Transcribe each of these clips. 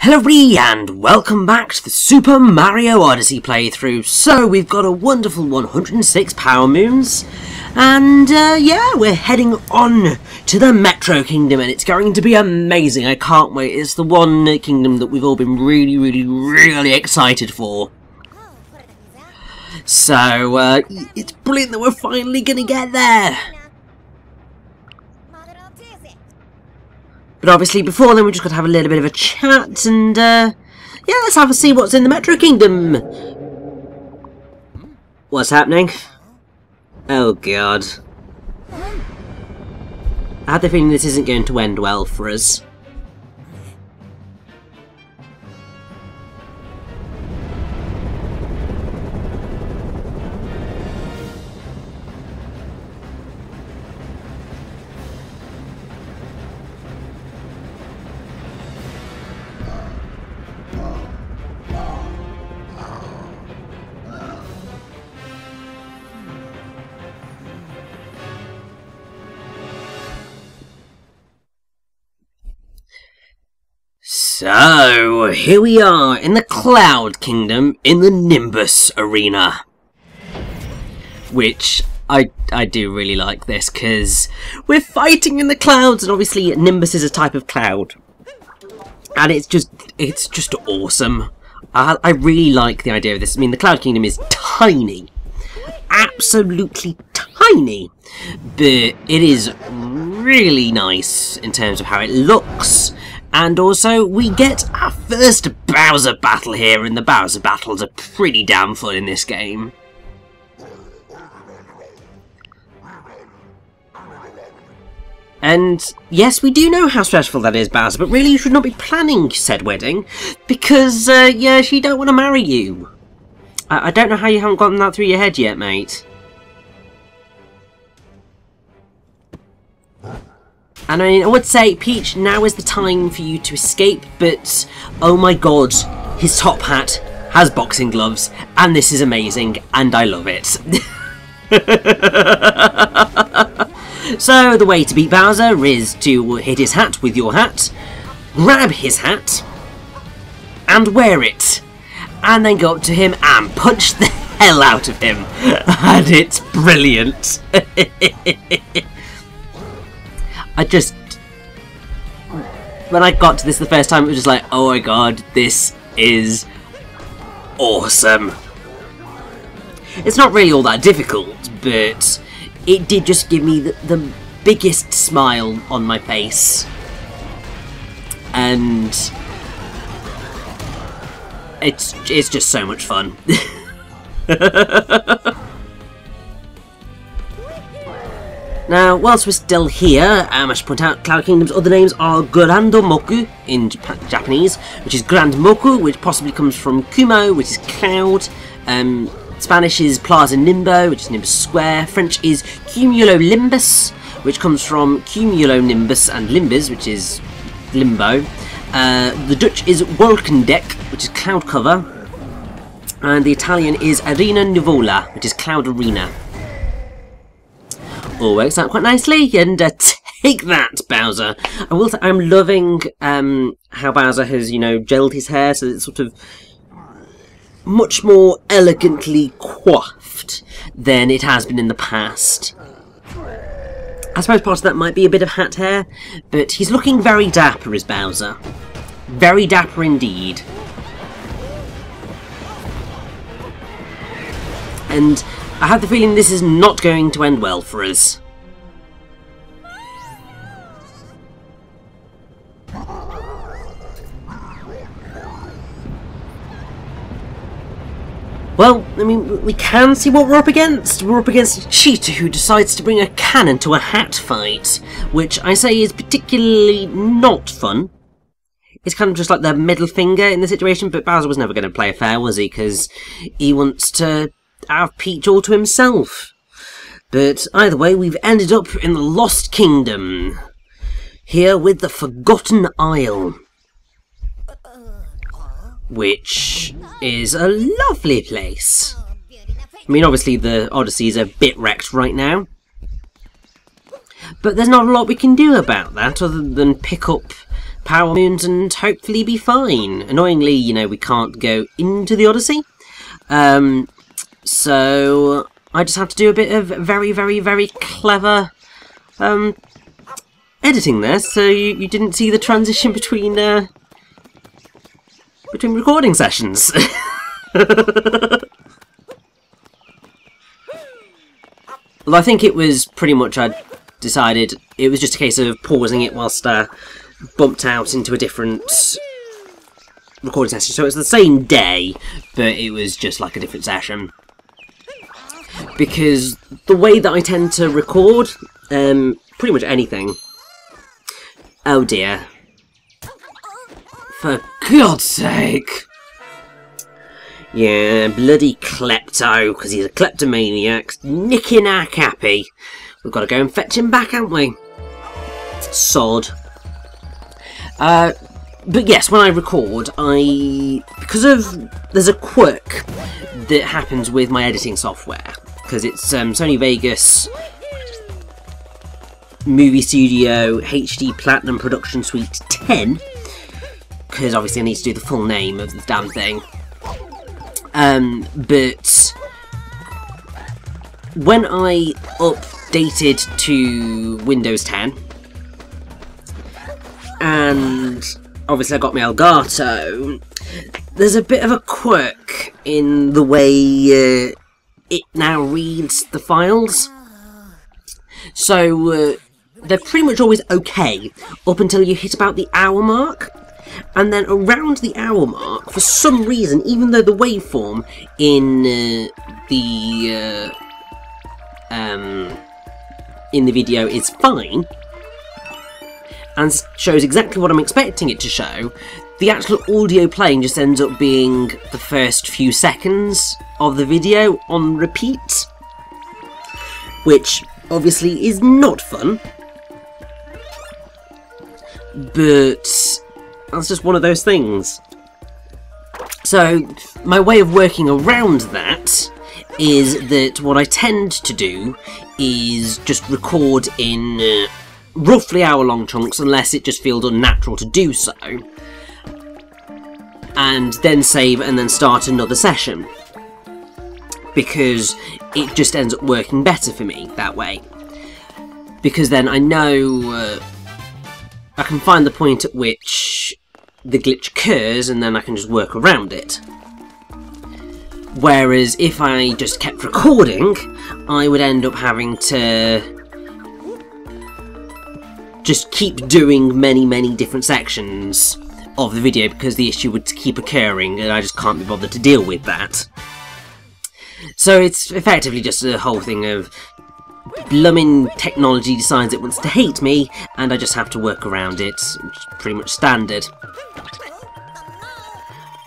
Hello everybody and welcome back to the Super Mario Odyssey playthrough. So we've got a wonderful 106 power moons and yeah, we're heading on to the Metro Kingdom and it's going to be amazing. I can't wait. It's the one kingdom that we've all been really excited for. So it's brilliant that we're finally going to get there. But obviously, before then, we just got to have a little bit of a chat, and yeah, let's have a see what's in the Metro Kingdom. What's happening? Oh God! I had the feeling this isn't going to end well for us. So, here we are in the Cloud Kingdom in the Nimbus arena. Which, I do really like this, because we're fighting in the clouds, and obviously Nimbus is a type of cloud. And it's just awesome. I really like the idea of this. I mean, the Cloud Kingdom is tiny. Absolutely tiny. But it is really nice in terms of how it looks. And also, we get our first Bowser battle here, and the Bowser battles are pretty damn fun in this game. And yes, we do know how stressful that is, Bowser, but really you should not be planning said wedding, because, yeah, she don't want to marry you. I don't know how you haven't gotten that through your head yet, mate. And I would say, Peach, now is the time for you to escape, but oh my god, his top hat has boxing gloves, and this is amazing, and I love it. So, the way to beat Bowser is to hit his hat with your hat, grab his hat, and wear it, and then go up to him and punch the hell out of him, and it's brilliant. When I got to this the first time, it was just like, oh my god, this is awesome. It's not really all that difficult, but it did just give me the biggest smile on my face. And it's just so much fun. Now, whilst we're still here, I should point out Cloud Kingdom's other names are Grandomoku in Japanese, which is Grand Moku, which possibly comes from Kumo, which is cloud. Spanish is Plaza Nimbo, which is Nimbus Square. French is Cumulonimbus, which comes from Cumulonimbus and Limbus, which is limbo. The Dutch is Wolkendeck, which is cloud cover. And the Italian is Arena Nuvola, which is cloud arena. All works out quite nicely, and take that, Bowser. I will say I'm loving how Bowser has, you know, gelled his hair so it's sort of much more elegantly coiffed than it has been in the past. I suppose part of that might be a bit of hat hair, but he's looking very dapper as Bowser. Very dapper indeed. And I have the feeling this is not going to end well for us. Well, I mean, we can see what we're up against. We're up against a cheater who decides to bring a cannon to a hat fight, which I say is particularly not fun. It's kind of just like the middle finger in the situation, but Bowser was never going to play fair, was he? Because he wants to have Peach all to himself. But either way, we've ended up in the Lost Kingdom. Here with the Forgotten Isle. Which is a lovely place. I mean, obviously the Odyssey is a bit wrecked right now. But there's not a lot we can do about that other than pick up power moons and hopefully be fine. Annoyingly, you know, we can't go into the Odyssey. So I just have to do a bit of very, very, very clever editing there, so you didn't see the transition between recording sessions. Well, I think it was pretty much I decided it was just a case of pausing it whilst bumped out into a different recording session. So it's the same day, but it was just like a different session. Because the way that I tend to record pretty much anything... Oh dear. For God's sake! Yeah, bloody klepto, because he's a kleptomaniac, nicking our Cappy. We've got to go and fetch him back, haven't we? Sod. But yes, when I record, there's a quirk that happens with my editing software, because it's Sony Vegas Movie Studio HD Platinum Production Suite 10, because obviously I need to do the full name of the damn thing. But when I updated to Windows 10, and obviously I got my Elgato, there's a bit of a quirk in the way it now reads the files. So they're pretty much always okay up until you hit about the hour mark. And then around the hour mark, for some reason, even though the waveform in the video is fine and shows exactly what I'm expecting it to show, the actual audio playing just ends up being the first few seconds of the video on repeat, which obviously is not fun, but that's just one of those things. So my way of working around that is that what I tend to do is just record in roughly hour-long chunks, unless it just feels unnatural to do so, and then save and then start another session, because it just ends up working better for me that way, because then I know I can find the point at which the glitch occurs and then I can just work around it. Whereas if I just kept recording, I would end up having to just keep doing many different sections of the video, because the issue would keep occurring and I just can't be bothered to deal with that. So it's effectively just a whole thing of blooming technology decides it wants to hate me, and I just have to work around it, which is pretty much standard.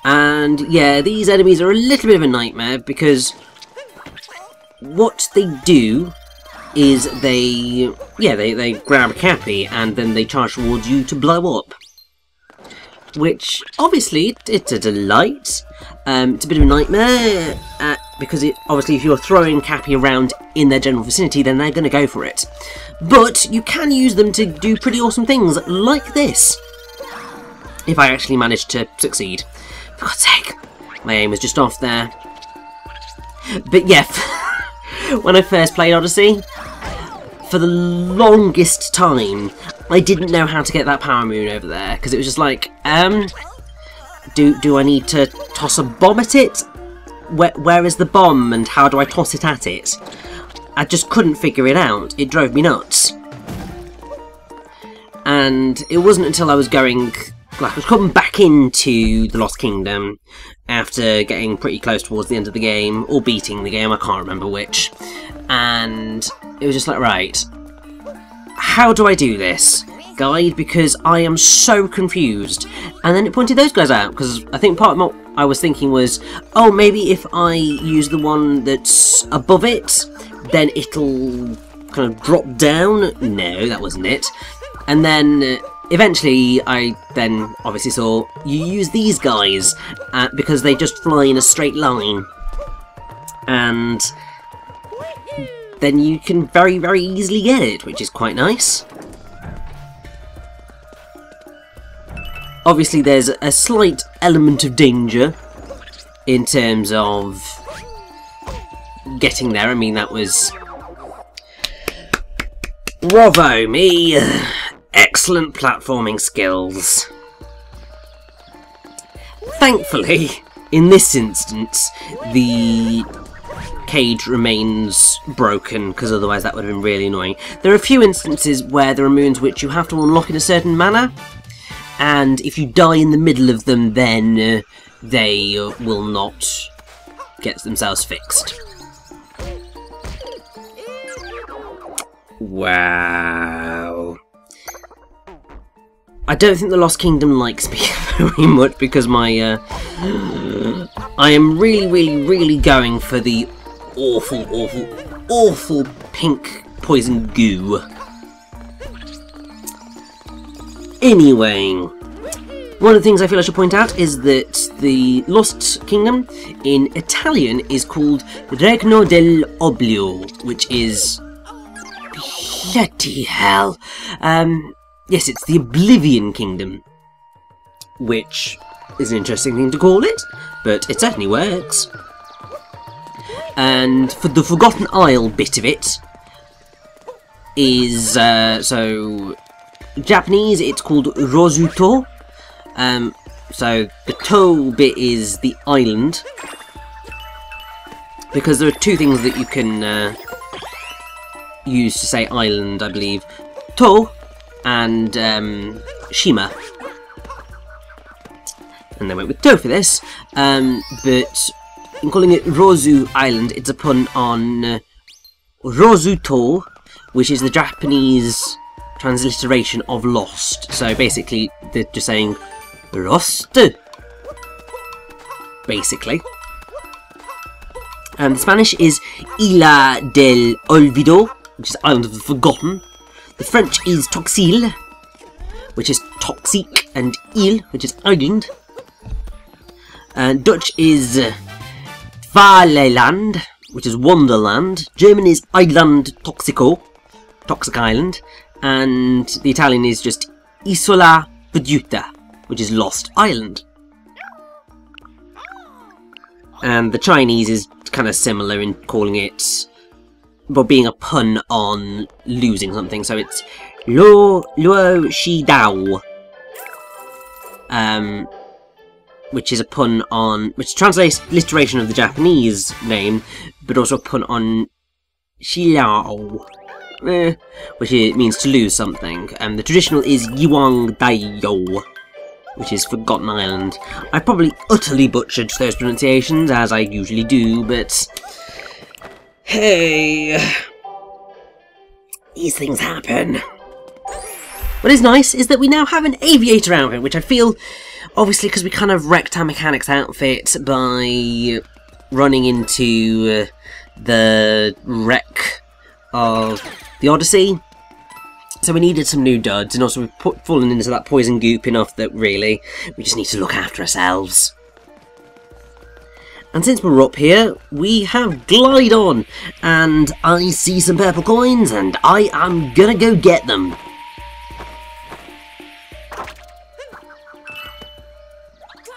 And yeah, these enemies are a little bit of a nightmare, because what they do is they grab a Cappy and then they charge towards you to blow up. Which, obviously, it's a delight. It's a bit of a nightmare, because obviously if you're throwing Cappy around in their general vicinity, then they're going to go for it. But you can use them to do pretty awesome things, like this. If I actually manage to succeed. For God's sake, my aim was just off there. But yeah, when I first played Odyssey, for the longest time, I didn't know how to get that power moon over there, because it was just like, do I need to toss a bomb at it? Where is the bomb, and how do I toss it at it? I just couldn't figure it out. It drove me nuts. And it wasn't until I was coming back into the Lost Kingdom after getting pretty close towards the end of the game, or beating the game, I can't remember which, and it was just like, right, how do I do this? Guide, because I am so confused. And then it pointed those guys out, because I think part of what I was thinking was, oh, maybe if I use the one that's above it, then it'll kind of drop down. No, that wasn't it. And then eventually I then obviously saw you use these guys because they just fly in a straight line, and then you can very easily get it, which is quite nice. Obviously there's a slight element of danger in terms of getting there. I mean, that was... bravo me! Excellent platforming skills. Thankfully, in this instance, the cage remains broken, because otherwise that would have been really annoying. There are a few instances where there are moons which you have to unlock in a certain manner, and if you die in the middle of them, then they will not get themselves fixed. Wow. I don't think the Lost Kingdom likes me very much, because my I am really going for the awful pink poison goo. Anyway, one of the things I feel I should point out is that the Lost Kingdom in Italian is called Regno dell'Oblio, which is... bloody hell. Yes, it's the Oblivion Kingdom, which is an interesting thing to call it, but it certainly works. And for the Forgotten Isle bit of it is, so, Japanese, it's called Rosuto. So the to bit is the island, because there are two things that you can use to say island, I believe. To and Shima. And they went with to for this, but in calling it Rosu Island, it's a pun on Rosuto, which is the Japanese transliteration of lost. So basically, they're just saying Rost, basically. And the Spanish is Isla del Olvido, which is Island of the Forgotten. The French is Toxil, which is Toxic, and Ile, which is Island. And Dutch is Valeland, which is Wonderland. German is Island Toxico, Toxic Island. And the Italian is just Isola Perduta, which is Lost Island. And the Chinese is kind of similar in calling it, but being a pun on losing something, so it's Luo Shi Dao, which is a pun on, which translates alliteration of the Japanese name, but also a pun on Xiao, which means to lose something. The traditional is Yuang Daiyo, which is Forgotten Island. I probably utterly butchered those pronunciations, as I usually do, but hey, these things happen. What is nice is that we now have an aviator outfit, which I feel, obviously because we kind of wrecked our mechanics outfit by running into the wreck of the Odyssey. So we needed some new duds, and also we've fallen into that poison goop enough that really, we just need to look after ourselves. And since we're up here, we have Glide On, and I see some purple coins, and I am gonna go get them.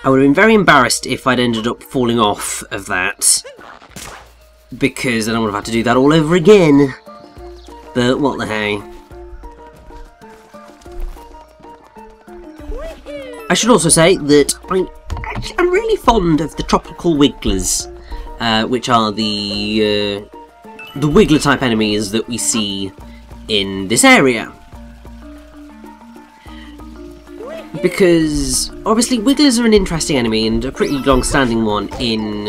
I would have been very embarrassed if I'd ended up falling off of that, because then I would have had to do that all over again. But what the hey. I should also say that I'm really fond of the tropical wigglers, which are the wiggler type enemies that we see in this area. Because obviously wigglers are an interesting enemy and a pretty long-standing one in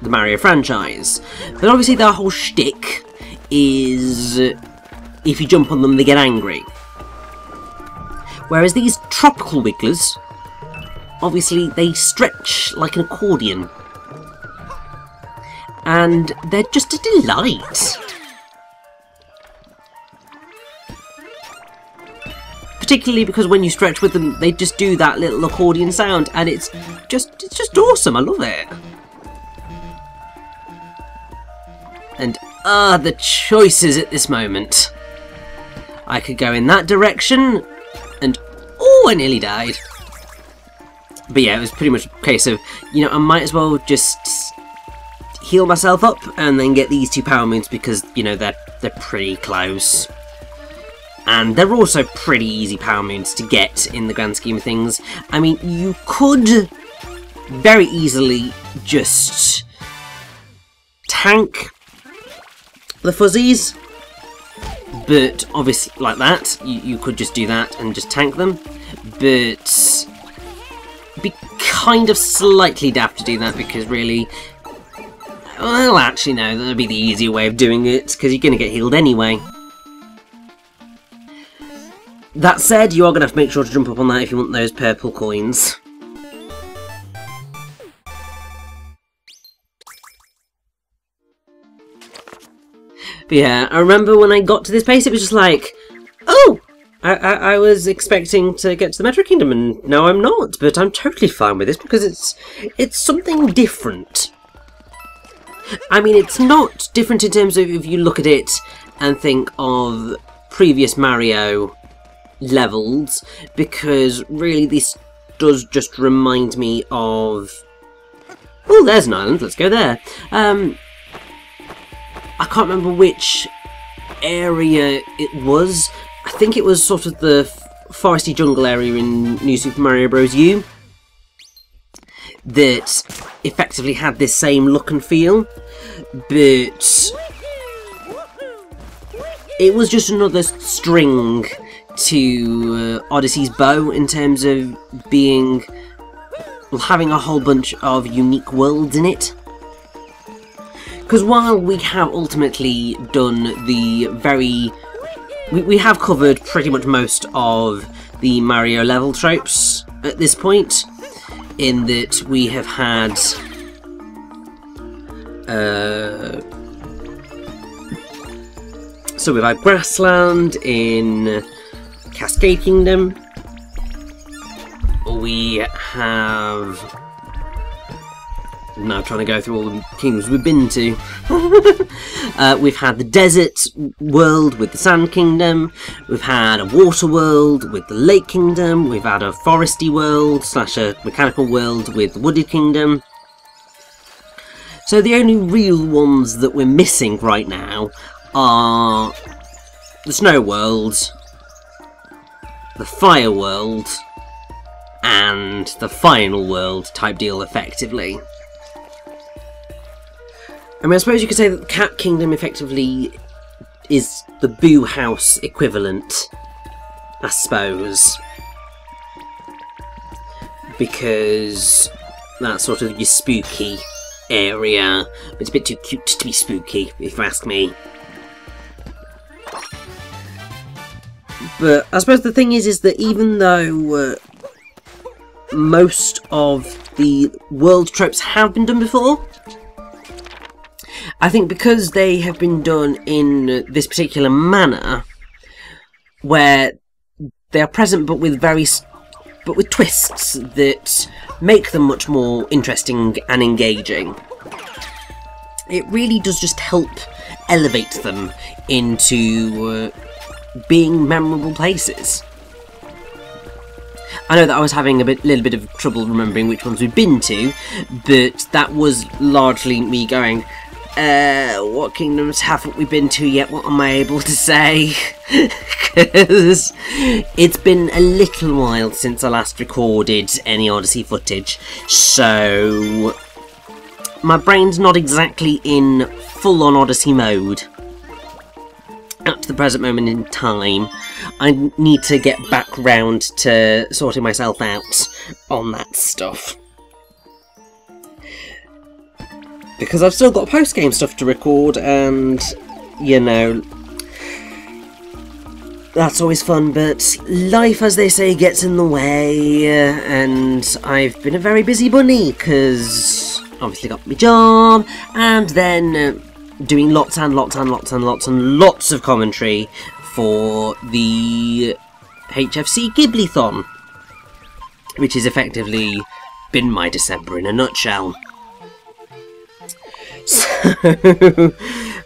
the Mario franchise. But obviously their whole shtick is if you jump on them they get angry. Whereas these tropical wigglers, obviously they stretch like an accordion. And they're just a delight. Particularly because when you stretch with them, they just do that little accordion sound, and it's just awesome. I love it. And the choices at this moment. I could go in that direction, and Oh, I nearly died. But yeah, it was pretty much a case of, you know, I might as well just heal myself up and then get these 2 power moons because, you know, they're pretty close. And they're also pretty easy power moons to get in the grand scheme of things. I mean, you could very easily just tank the fuzzies, but obviously like that, you could just do that and just tank them, but be kind of slightly daft to do that because really, well actually no, that would be the easier way of doing it because you're going to get healed anyway. That said, you are going to have to make sure to jump up on that if you want those purple coins. But yeah, I remember when I got to this place, it was just like, oh, I was expecting to get to the Metro Kingdom, and no, I'm not. But I'm totally fine with this because it's something different. I mean, it's not different in terms of if you look at it and think of previous Mario levels, because really this does just remind me of... Oh, there's an island. Let's go there. I can't remember which area it was. I think it was sort of the foresty jungle area in New Super Mario Bros. U that effectively had this same look and feel, but it was just another string to Odyssey's bow in terms of having a whole bunch of unique worlds in it. Because while we have ultimately done the we have covered pretty much most of the Mario level tropes at this point, in that we have had so we've had Grassland in Cascade Kingdom, we have... Now I'm trying to go through all the kingdoms we've been to. We've had the desert world with the Sand Kingdom, we've had a water world with the Lake Kingdom, we've had a foresty world / a mechanical world with the Wooded Kingdom. So the only real ones that we're missing right now are the Snow World, the Fire World, and the Final World type deal effectively. I mean, I suppose you could say that the Cat Kingdom effectively is the Boo House equivalent, I suppose. Because that's sort of your spooky area. It's a bit too cute to be spooky, if you ask me. But I suppose the thing is that even though most of the world tropes have been done before, I think because they have been done in this particular manner, where they are present but with twists that make them much more interesting and engaging, it really does just help elevate them into being memorable places. I know that I was having a little bit of trouble remembering which ones we've been to, but that was largely me going, what kingdoms haven't we been to yet? What am I able to say? Because it's been a little while since I last recorded any Odyssey footage, so my brain's not exactly in full-on Odyssey mode at the present moment in time. I need to get back round to sorting myself out on that stuff, because I've still got post-game stuff to record, and, you know, that's always fun, but life, as they say, gets in the way, and I've been a very busy bunny, because obviously got my job, and then doing lots and lots and lots and lots and lots of commentary for the HFC Ghibli-thon, which has effectively been my December in a nutshell. So, I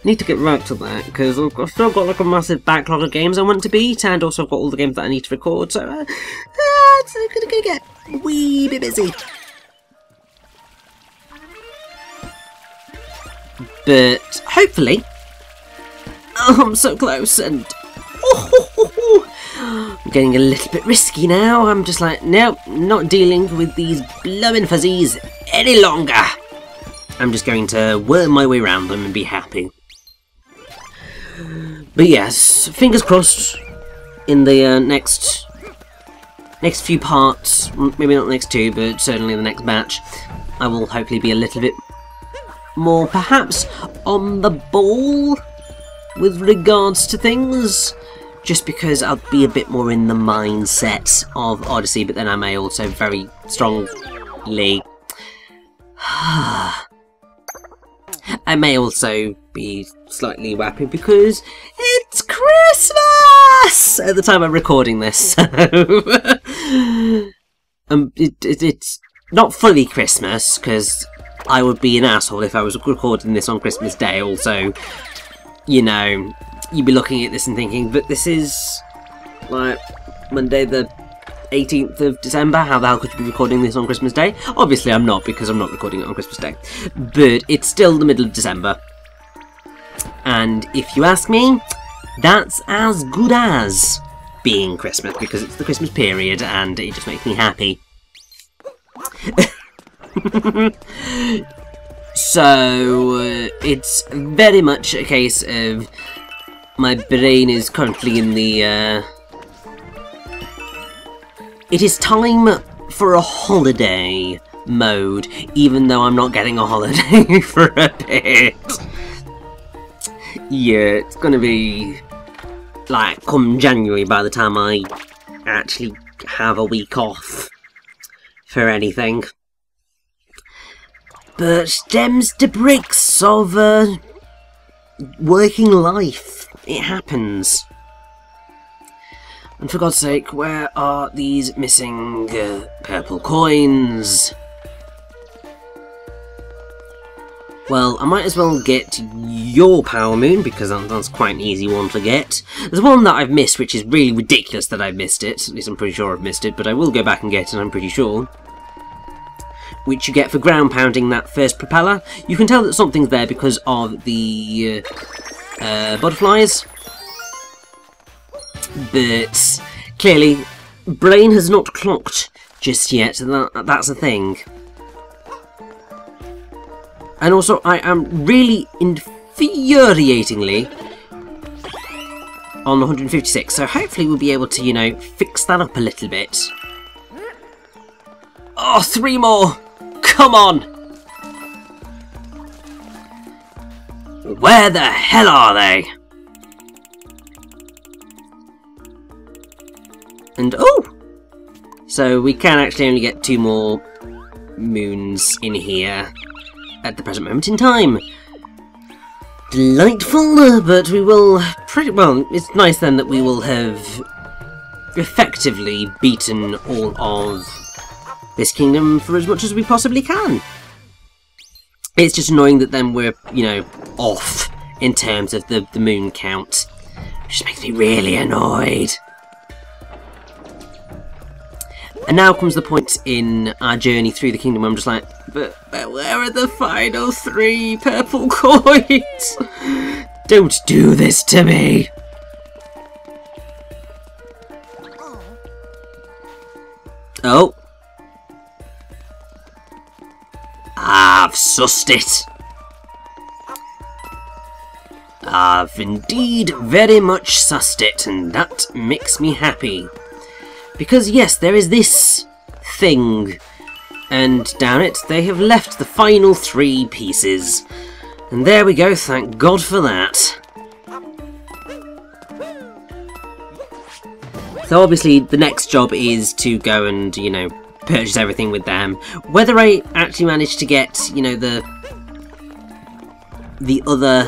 need to get right to that, because I've still got like a massive backlog of games I want to beat, and also I've got all the games that I need to record, so it's gonna get a wee bit busy. But hopefully, oh, I'm so close, and I'm getting a little bit risky now. I'm just like, nope, not dealing with these blowing fuzzies any longer. I'm just going to worm my way around them and be happy. But yes, fingers crossed. In the next few parts, maybe not the next two, but certainly the next batch, I will hopefully be a little bit more, perhaps, on the ball with regards to things, just because I'll be a bit more in the mindset of Odyssey, but then I may also very strongly... I may also be slightly wappy because it's Christmas at the time I'm recording this, so it's not fully Christmas, because I would be an asshole if I was recording this on Christmas Day. Also, you know, you'd be looking at this and thinking, but this is like Monday the 18th of December, how the hell could you be recording this on Christmas Day? Obviously I'm not, because I'm not recording it on Christmas Day, but it's still the middle of December, and if you ask me, that's as good as being Christmas, because it's the Christmas period and it just makes me happy. So it's very much a case of my brain is currently in the it is time for a holiday mode, even though I'm not getting a holiday for a bit. Yeah, it's gonna be like come January by the time I actually have a week off for anything. But them's the bricks of working life. It happens. And for God's sake, where are these missing purple coins? Well, I might as well get your Power Moon, because that's quite an easy one to get. There's one that I've missed, which is really ridiculous that I've missed it. At least I'm pretty sure I've missed it, but I will go back and get it, I'm pretty sure. Which you get for ground pounding that first propeller. You can tell that something's there because of the butterflies. But clearly, brain has not clocked just yet. That's a thing. And also, I am really infuriatingly on 156, so hopefully we'll be able to, you know, fix that up a little bit. Oh, 3 more! Come on! Where the hell are they? And oh! So we can actually only get 2 more moons in here at the present moment in time. Delightful, but we will pretty well. It's nice then that we will have effectively beaten all of this kingdom for as much as we possibly can. It's just annoying that then we're, you know, off in terms of the moon count. It just makes me really annoyed. And now comes the point in our journey through the kingdom where I'm just like, but where are the final 3 purple coins? Don't do this to me! Oh. I've sussed it. I've indeed very much sussed it, and that makes me happy. Because yes, there is this thing, and down it they have left the final 3 pieces. And there we go, thank God for that. So obviously the next job is to go and, you know, purchase everything with them. Whether I actually manage to get, you know, the other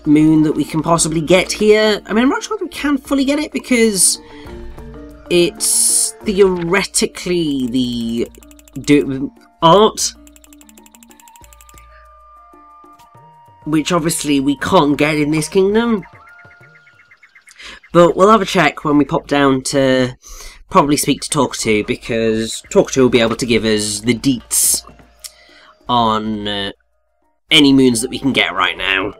moon that we can possibly get here. I mean, I'm not sure if we can fully get it because it's theoretically the art, which obviously we can't get in this kingdom. But we'll have a check when we pop down to probably speak to Talkatoo, because Talkatoo will be able to give us the deets on any moons that we can get right now.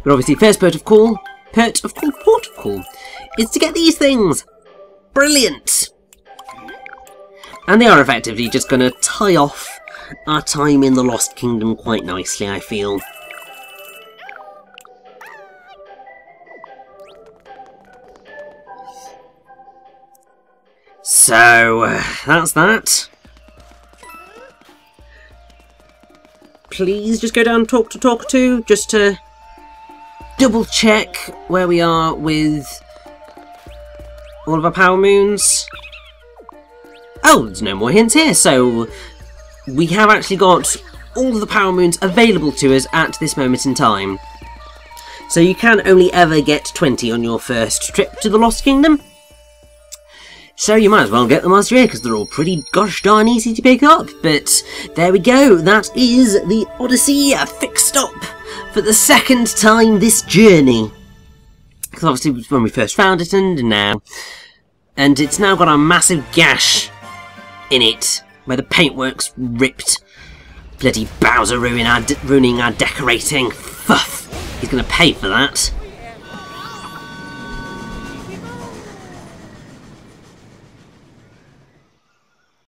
But obviously, first port of call is to get these things. Brilliant! And they are effectively just going to tie off our time in the Lost Kingdom quite nicely, I feel. So, that's that. Please just go down and talk to Talkatoo, just to double check where we are with all of our power moons. Oh, there's no more hints here, so we have actually got all of the power moons available to us at this moment in time. So you can only ever get 20 on your first trip to the Lost Kingdom. So you might as well get them whilst you're here, because they're all pretty gosh darn easy to pick up. But there we go, that is the Odyssey fixed up for the second time this journey. Because obviously when we first found it and now. And it's now got a massive gash in it, where the paintwork's ripped. Bloody Bowser ruining our decorating. Fuff. He's going to pay for that.